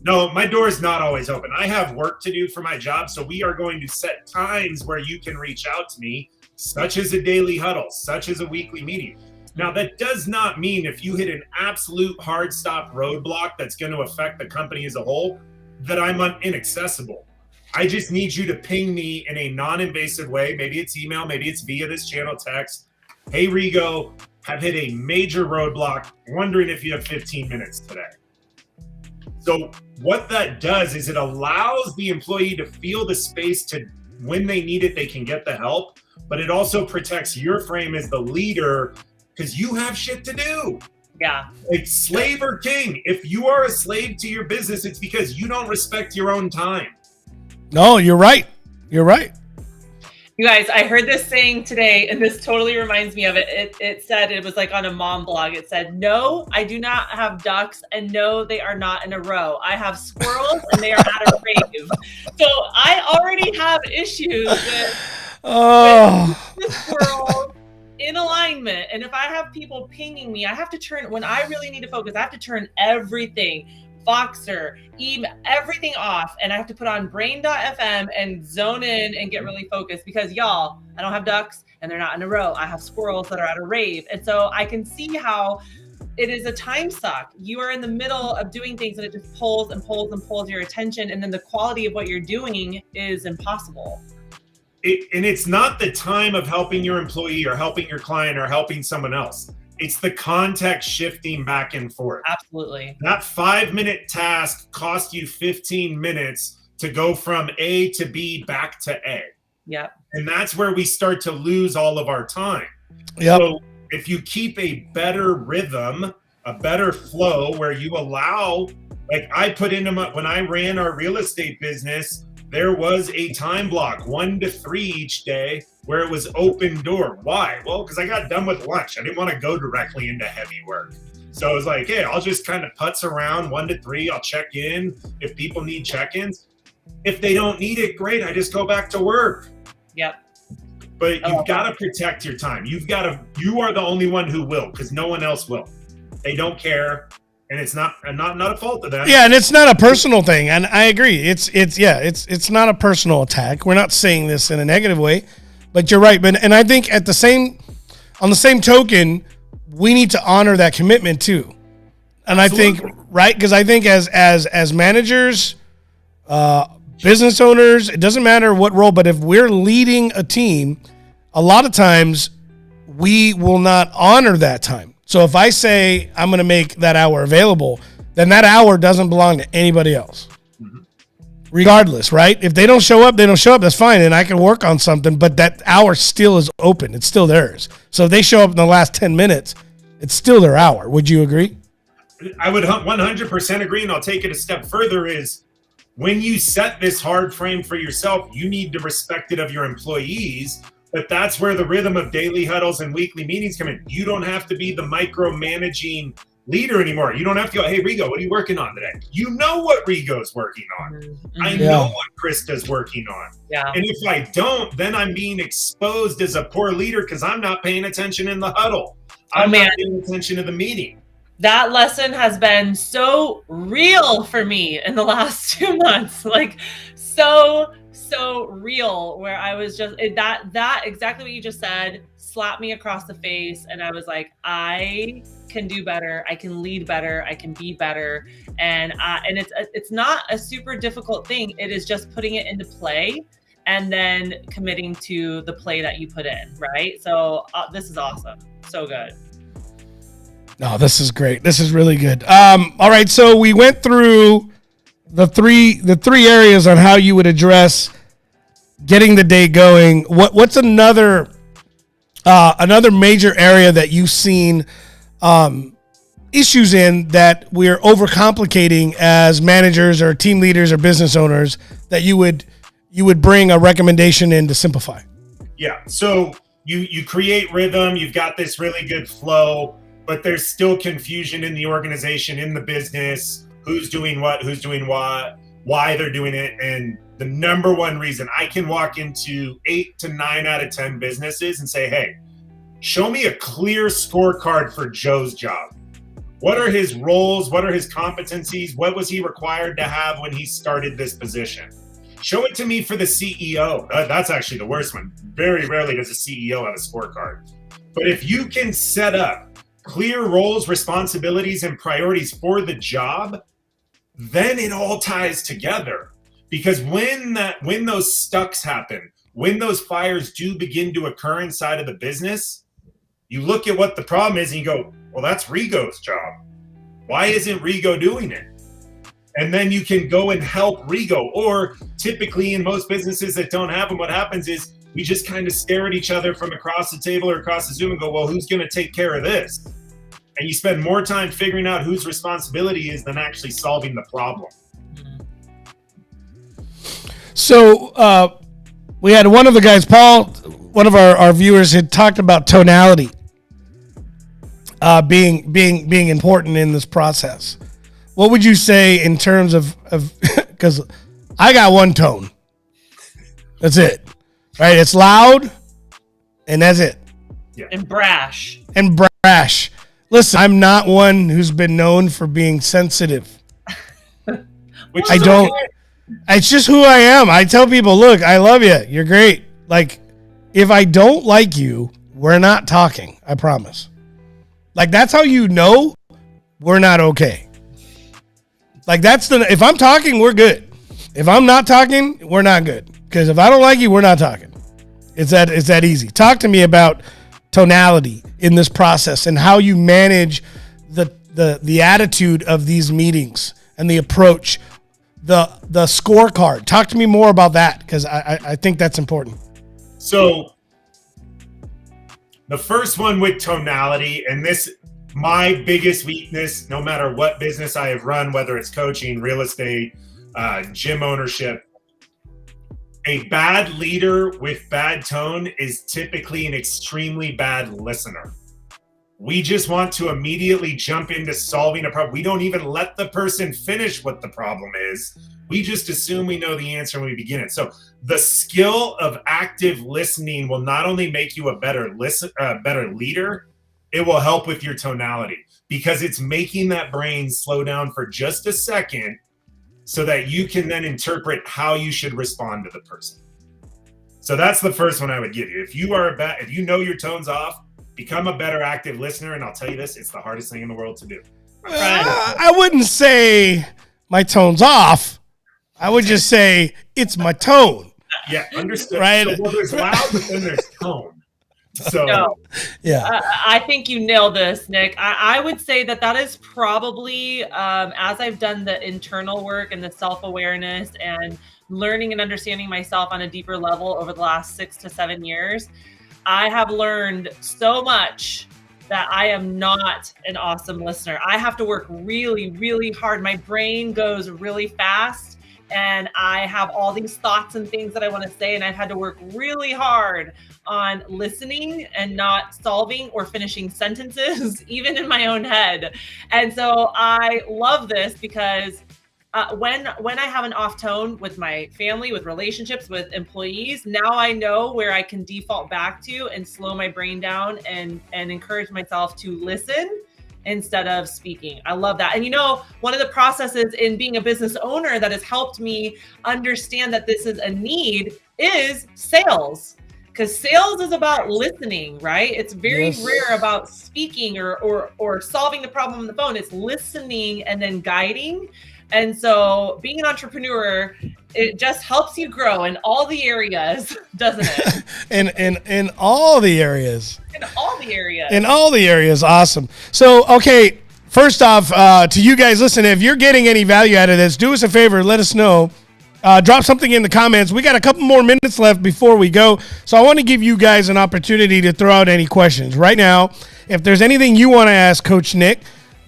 No, my door is not always open. I have work to do for my job, so we are going to set times where you can reach out to me, such as a daily huddle, such as a weekly meeting. Now, that does not mean if you hit an absolute hard stop roadblock that's going to affect the company as a whole, that I'm inaccessible. I just need you to ping me in a non-invasive way. Maybe it's email, maybe it's via this channel text. Hey, Rigo, have hit a major roadblock, wondering if you have 15 minutes today. So what that does is it allows the employee to feel the space to, when they need it, they can get the help, but it also protects your frame as the leader because you have shit to do. Yeah. Like slave or king. If you are a slave to your business, it's because you don't respect your own time. No, you're right. You're right. You guys, I heard this saying today, and this totally reminds me of it. It said, it was like on a mom blog. It said, no, I do not have ducks, and no, they are not in a row. I have squirrels, and they are at a rave. So I already have issues with the squirrels in alignment. And if I have people pinging me, I have to turn, when I really need to focus, I have to turn everything, Voxer, email, everything off, and I have to put on brain.fm and zone in and get really focused because y'all, I don't have ducks and they're not in a row. I have squirrels that are at a rave. And so I can see how it is a time suck. You are in the middle of doing things and it just pulls and pulls and pulls your attention. And then the quality of what you're doing is impossible. And it's not the time of helping your employee or helping your client or helping someone else. It's the context shifting back and forth. Absolutely. That 5-minute task cost you 15 minutes to go from A to B back to A. Yep. And that's where we start to lose all of our time. Yep. So if you keep a better rhythm, a better flow where you allow, like I put into when I ran our real estate business, there was a time block, 1 to 3 each day, where it was open door. Why? Well, because I got done with lunch. I didn't want to go directly into heavy work. So I was like, hey, I'll just kind of putz around 1 to 3. I'll check in if people need check-ins. If they don't need it, great. I just go back to work. Yep. But you've got to protect your time. You are the only one who will, because no one else will. They don't care. And it's not a fault of them. Yeah, and it's not a personal thing. And I agree. It's not a personal attack. We're not saying this in a negative way, but you're right. And I think on the same token, we need to honor that commitment too. And I think, right, because I think as managers, business owners, it doesn't matter what role, but if we're leading a team, a lot of times we will not honor that time. So if I say I'm going to make that hour available, then that hour doesn't belong to anybody else. Regardless, right? If they don't show up, they don't show up. That's fine, and I can work on something, but that hour still is open. It's still theirs. So if they show up in the last 10 minutes, it's still their hour. Would you agree? I would 100% agree, and I'll take it a step further is when you set this hard frame for yourself, you need to respect it of your employees, but that's where the rhythm of daily huddles and weekly meetings come in. You don't have to be the micromanaging leader anymore. You don't have to go, hey, Rigo, what are you working on today? You know what Rigo's working on. Mm-hmm. I know what Krista's working on. Yeah. And if I don't, then I'm being exposed as a poor leader because I'm not paying attention in the huddle. I'm not paying attention to the meeting. That lesson has been so real for me in the last 2 months. Like so real, where I was just that exactly what you just said slapped me across the face, and I was like, I can do better, I can lead better, I can be better, and it's not a super difficult thing. It is just putting it into play and then committing to the play that you put in, right? So this is awesome, so good. No, this is great. This is really good. All right, so we went through the three areas on how you would address getting the day going. What's another major area that you've seen issues in that we're overcomplicating as managers or team leaders or business owners that you would bring a recommendation in to simplify? Yeah. So you create rhythm, you've got this really good flow, but there's still confusion in the organization, in the business, who's doing what, why they're doing it. And the number one reason I can walk into 8 to 9 out of 10 businesses and say, hey, show me a clear scorecard for Joe's job. What are his roles? What are his competencies? What was he required to have when he started this position? Show it to me for the CEO. That's actually the worst one. Very rarely does a CEO have a scorecard. But if you can set up clear roles, responsibilities, and priorities for the job, then it all ties together. Because when those stucks happen, when those fires do begin to occur inside of the business, you look at what the problem is and you go, well, that's Rigo's job. Why isn't Rigo doing it? And then you can go and help Rigo. Or typically in most businesses that don't have them, what happens is we just kind of stare at each other from across the table or across the Zoom and go, well, who's going to take care of this? And you spend more time figuring out whose responsibility is than actually solving the problem. So we had one of the guys, Paul, one of our viewers had talked about tonality being important in this process. What would you say in terms of because I got one tone. That's it. Right? It's loud and that's it. Yeah. And brash. Listen, I'm not one who's been known for being sensitive. I don't. Okay. It's just who I am. I tell people, look, I love you. You're great. Like, if I don't like you, we're not talking. I promise. Like, that's how you know we're not okay. Like, if I'm talking, we're good. If I'm not talking, we're not good. Because if I don't like you, we're not talking. It's that easy. Talk to me about tonality in this process and how you manage the attitude of these meetings and the approach, the scorecard. Talk to me more about that, because I think that's important. So the first one with tonality, and this, my biggest weakness, no matter what business I have run, whether it's coaching, real estate, gym ownership, a bad leader with bad tone is typically an extremely bad listener. We just want to immediately jump into solving a problem. We don't even let the person finish what the problem is. We just assume we know the answer when we begin it. So the skill of active listening will not only make you a better leader, it will help with your tonality, because it's making that brain slow down for just a second so that you can then interpret how you should respond to the person. So that's the first one I would give you. If you know your tone's off, become a better active listener. And I'll tell you this, it's the hardest thing in the world to do. I wouldn't say my tone's off. I would just say it's my tone. Yeah, understood. Right? So, well, there's loud, but then there's tone. So, yeah, I think you nailed this, Nick. I would say that is probably, as I've done the internal work and the self-awareness and learning and understanding myself on a deeper level over the last 6 to 7 years, I have learned so much that I am not an awesome listener. I have to work really, really hard. My brain goes really fast and I have all these thoughts and things that I want to say. And I've had to work really hard on listening and not solving or finishing sentences, even in my own head. And so I love this because when I have an off tone with my family, with relationships, with employees, now I know where I can default back to and slow my brain down and encourage myself to listen instead of speaking. I love that. And you know, one of the processes in being a business owner that has helped me understand that this is a need is sales. Because sales is about listening, right? It's very rare about speaking or solving the problem on the phone. It's listening and then guiding. And so being an entrepreneur, it just helps you grow in all the areas, doesn't it? in all the areas. In all the areas. In all the areas. Awesome. So, okay, first off, to you guys, listen, if you're getting any value out of this, do us a favor, let us know. Drop something in the comments. We got a couple more minutes left before we go. So I want to give you guys an opportunity to throw out any questions. Right now, if there's anything you want to ask Coach Nick,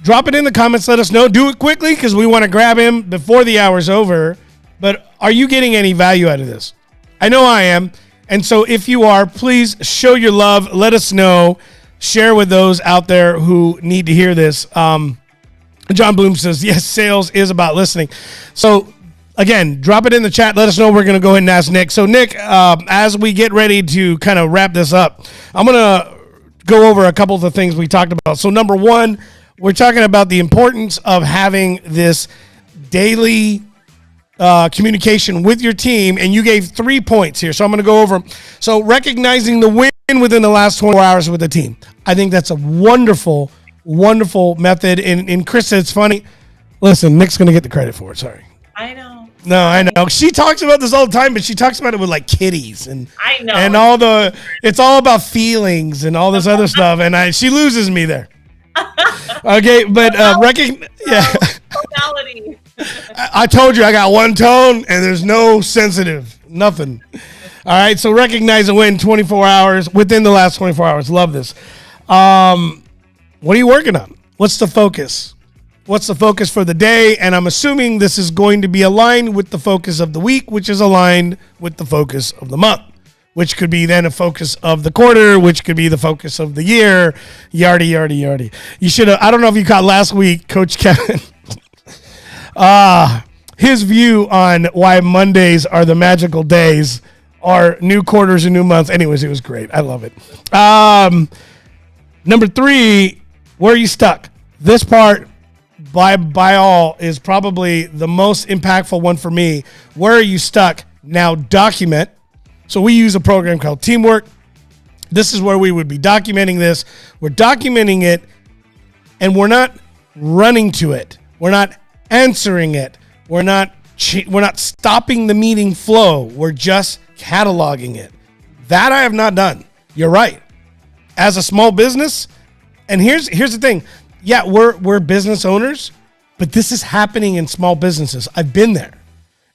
drop it in the comments. Let us know. Do it quickly because we want to grab him before the hour's over. But are you getting any value out of this? I know I am. And so if you are, please show your love. Let us know. Share with those out there who need to hear this. John Bloom says, yes, sales is about listening. So again, drop it in the chat. Let us know. We're going to go ahead and ask Nick. So Nick, as we get ready to kind of wrap this up, I'm going to go over a couple of the things we talked about. So number one, we're talking about the importance of having this daily communication with your team, and you gave 3 points here. So I'm going to go over them. So recognizing the win within the last 24 hours with the team. I think that's a wonderful, wonderful method. And Chris said it's funny. Listen, Nick's going to get the credit for it. Sorry. I know. No, I know. She talks about this all the time, but she talks about it with like kitties and I know. And it's all about feelings and all this other stuff. And she loses me there. Okay, but Tonality. I told you I got one tone and there's no sensitive, nothing. All right, so recognize a win 24 hours within the last 24 hours. Love this. What are you working on? What's the focus? What's the focus for the day? And I'm assuming this is going to be aligned with the focus of the week, which is aligned with the focus of the month, which could be then a focus of the quarter, which could be the focus of the year. Yardy. You should have, I don't know if you caught last week, Coach Kevin, his view on why Mondays are the magical days are new quarters and new months. Anyways, it was great. I love it. Number 3, where are you stuck? This part, by all, is probably the most impactful one for me. Where are you stuck? Now document. So we use a program called Teamwork. This is where we would be documenting this. We're documenting it, and we're not running to it. We're not answering it. We're not stopping the meeting flow. We're just cataloging it. That I have not done. You're right. As a small business, and here's the thing. Yeah, we're business owners, but this is happening in small businesses. I've been there.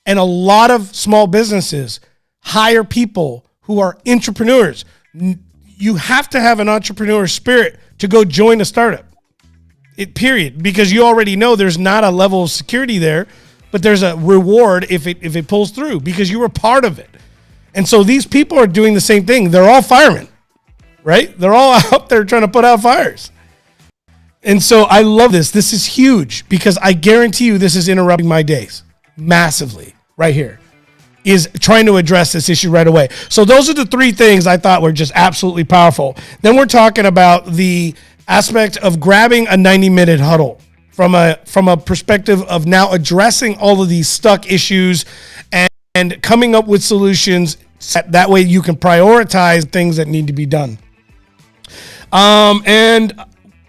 And a lot of small businesses hire people who are entrepreneurs. You have to have an entrepreneur spirit to go join a startup. Period. Because you already know there's not a level of security there, but there's a reward if it pulls through because you were part of it. And so these people are doing the same thing. They're all firemen, right? They're all out there trying to put out fires. And so I love this. This is huge because I guarantee you this is interrupting my days massively right here, is trying to address this issue right away. So those are the 3 things I thought were just absolutely powerful. Then we're talking about the aspect of grabbing a 90-minute huddle from a perspective of now addressing all of these stuck issues and coming up with solutions. That way you can prioritize things that need to be done. And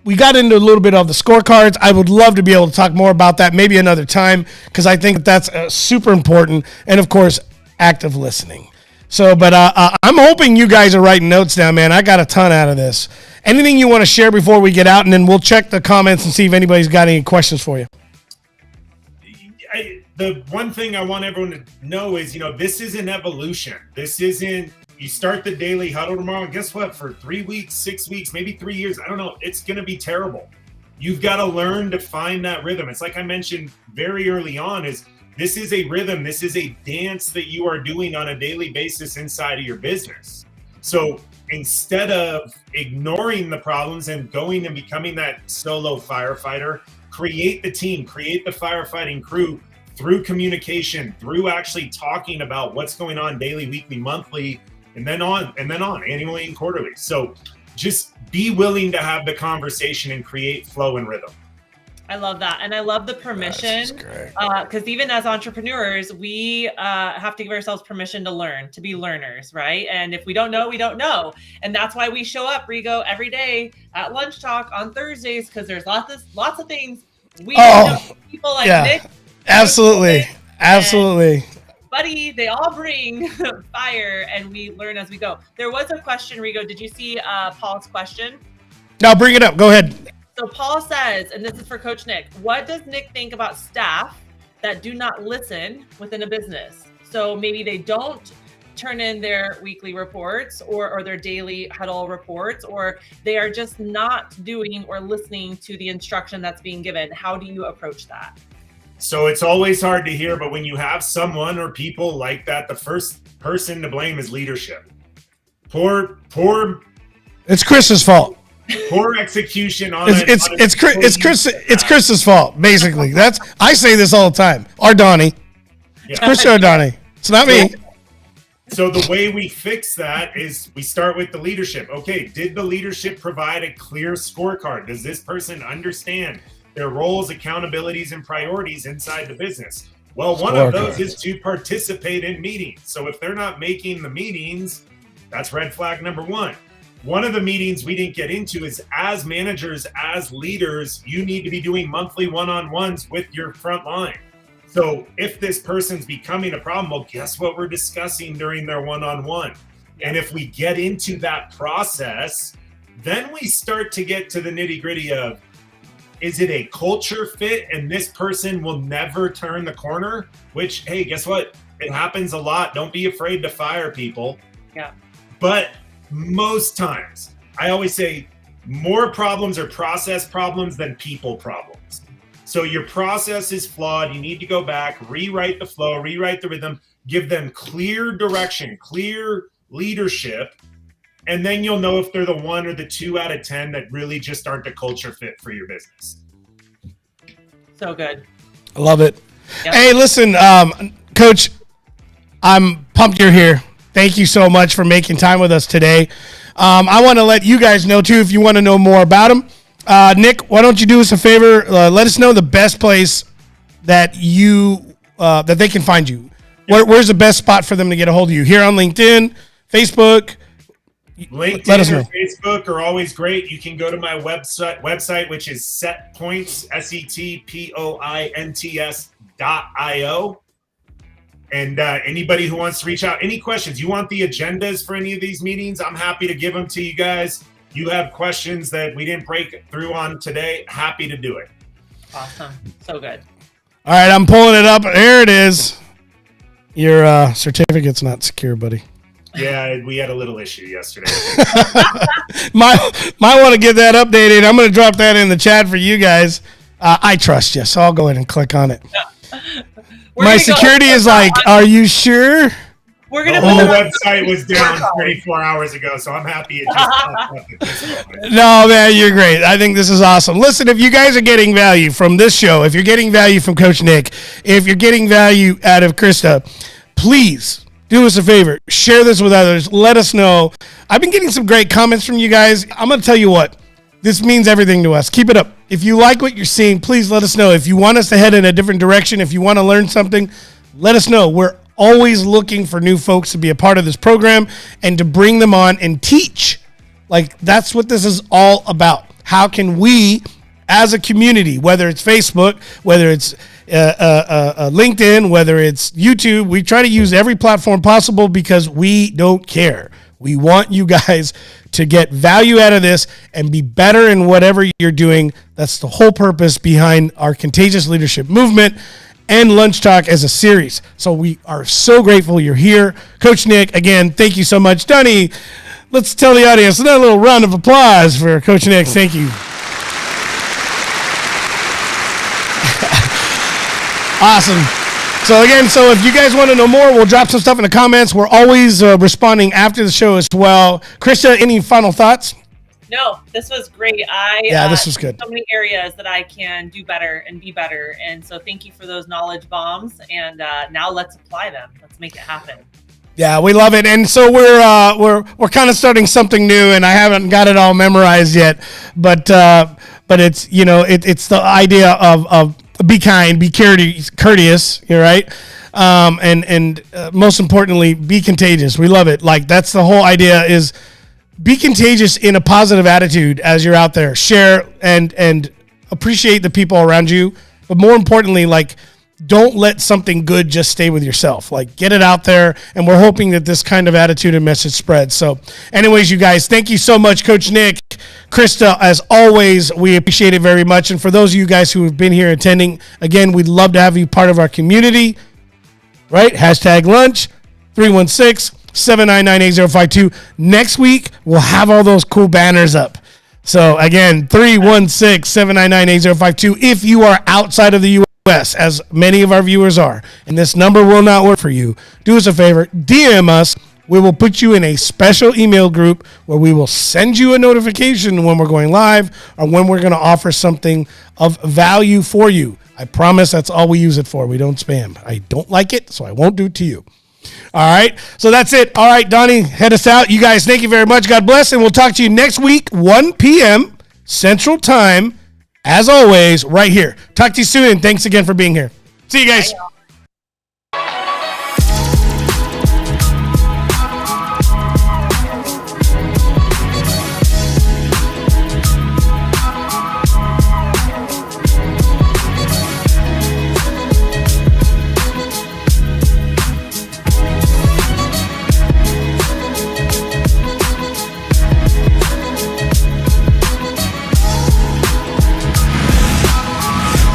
we got into a little bit of the scorecards. I would love to be able to talk more about that maybe another time, because I think that's super important. And of course, active listening. So, but I'm hoping you guys are writing notes down, man. I got a ton out of this. Anything you want to share before we get out, and then we'll check the comments and see if anybody's got any questions for you. The one thing I want everyone to know is, this is an evolution. This isn't, you start the daily huddle tomorrow, and guess what? For 3 weeks, 6 weeks, maybe 3 years, I don't know, it's going to be terrible. You've got to learn to find that rhythm. It's like I mentioned very early on, this is a rhythm. This is a dance that you are doing on a daily basis inside of your business. So instead of ignoring the problems and going and becoming that solo firefighter, create the team, create the firefighting crew through communication, through actually talking about what's going on daily, weekly, monthly, and then on, annually and quarterly. So just be willing to have the conversation and create flow and rhythm. I love that. And I love the permission, because even as entrepreneurs, we have to give ourselves permission to learn, to be learners, right? And if we don't know, we don't know. And that's why we show up, Rigo, every day at Lunch Talk on Thursdays, because there's lots of things we know. People like Nick. Absolutely. Buddy, they all bring fire, and we learn as we go. There was a question, Rigo. Did you see Paul's question? No, bring it up. Go ahead. So Paul says, and this is for Coach Nick, what does Nick think about staff that do not listen within a business? So maybe they don't turn in their weekly reports or their daily huddle reports, or they are just not doing or listening to the instruction that's being given. How do you approach that? So it's always hard to hear, but when you have someone or people like that, the first person to blame is leadership. Poor. It's Chris's fault. Poor execution on it's Chris's fault, basically. I say this all the time. Ardani. Yeah. It's Chris Ardani. It's not me. So the way we fix that is we start with the leadership. Okay, did the leadership provide a clear scorecard? Does this person understand their roles, accountabilities, and priorities inside the business? Well, one of those is to participate in meetings. So if they're not making the meetings, that's red flag number one. One of the meetings we didn't get into is, as managers, as leaders, you need to be doing monthly one-on-ones with your front line. So if this person's becoming a problem, well, guess what we're discussing during their one-on-one? And if we get into that process, then we start to get to the nitty-gritty of, is it a culture fit and this person will never turn the corner? Which, hey, guess what? It happens a lot. Don't be afraid to fire people. Yeah. But most times, I always say more problems are process problems than people problems. So your process is flawed. You need to go back, rewrite the flow, rewrite the rhythm, give them clear direction, clear leadership, and then you'll know if they're the 1 or the 2 out of 10 that really just aren't a culture fit for your business. So good. I love it. Yep. Hey, listen, Coach, I'm pumped you're here. Thank you so much for making time with us today. I want to let you guys know, too, if you want to know more about him. Nick, why don't you do us a favor? Let us know the best place that that they can find you. Where's the best spot for them to get a hold of you? Here on LinkedIn, Facebook? LinkedIn Let us know. or Facebook are always great. You can go to my website, which is setpoints, setpoints.io. And anybody who wants to reach out, any questions, you want the agendas for any of these meetings, I'm happy to give them to you guys. You have questions that we didn't break through on today, happy to do it. Awesome. So good. All right, I'm pulling it up. There it is. Your certificate's not secure, buddy. Yeah, we had a little issue yesterday. might want to get that updated. I'm going to drop that in the chat for you guys. I trust you, so I'll go ahead and click on it. My security is like, are you sure? We're gonna the whole website was down 24 hours ago, so I'm happy it just popped up at this moment. No, man, you're great. I think this is awesome. Listen, if you guys are getting value from this show, if you're getting value from Coach Nick, if you're getting value out of Krista, please do us a favor. Share this with others. Let us know. I've been getting some great comments from you guys. I'm going to tell you what. This means everything to us. Keep it up. If you like what you're seeing, please let us know. If you want us to head in a different direction, if you want to learn something, let us know. We're always looking for new folks to be a part of this program and to bring them on and teach. Like, that's what this is all about. how can we, as a community, whether it's Facebook, whether it's LinkedIn, whether it's YouTube, we try to use every platform possible because we don't care. We want you guys to get value out of this and be better in whatever you're doing. That's the whole purpose behind our Contagious Leadership Movement and Lunch Talk as a series. So we are so grateful you're here. Coach Nick, again, thank you so much. Donnie, let's tell the audience another little round of applause for Coach Nick. Thank you. Awesome. So again, if you guys want to know more, we'll drop some stuff in the comments. We're always responding after the show as well. Krista, any final thoughts? No, this was great. This was good. So many areas that I can do better and be better. And so thank you for those knowledge bombs. And now let's apply them. Let's make it happen. Yeah, we love it. And so we're kind of starting something new, and I haven't got it all memorized yet. But it's, it's the idea of be kind, be courteous, you're right. And most importantly, be contagious. We love it. Like, that's the whole idea, is be contagious in a positive attitude as you're out there. Share and appreciate the people around you. But more importantly, like, don't let something good just stay with yourself. Like, get it out there. And we're hoping that this kind of attitude and message spreads. So anyways, you guys, thank you so much, Coach Nick. Krista, as always, we appreciate it very much. And for those of you guys who have been here attending, again, we'd love to have you part of our community, right? Hashtag lunch, 316-799-8052. Next week, we'll have all those cool banners up. So again, 316-799-8052. If you are outside of the U.S., as many of our viewers are, and this number will not work for you, do us a favor, DM us. We will put you in a special email group where we will send you a notification when we're going live or when we're going to offer something of value for you. I promise that's all we use it for. We don't spam. I don't like it, so I won't do it to you. All right, so that's it. All right, Donnie, head us out. You guys, thank you very much. God bless, and we'll talk to you next week, 1 p.m. Central Time, as always, right here. Talk to you soon, and thanks again for being here. See you guys. Bye, y'all.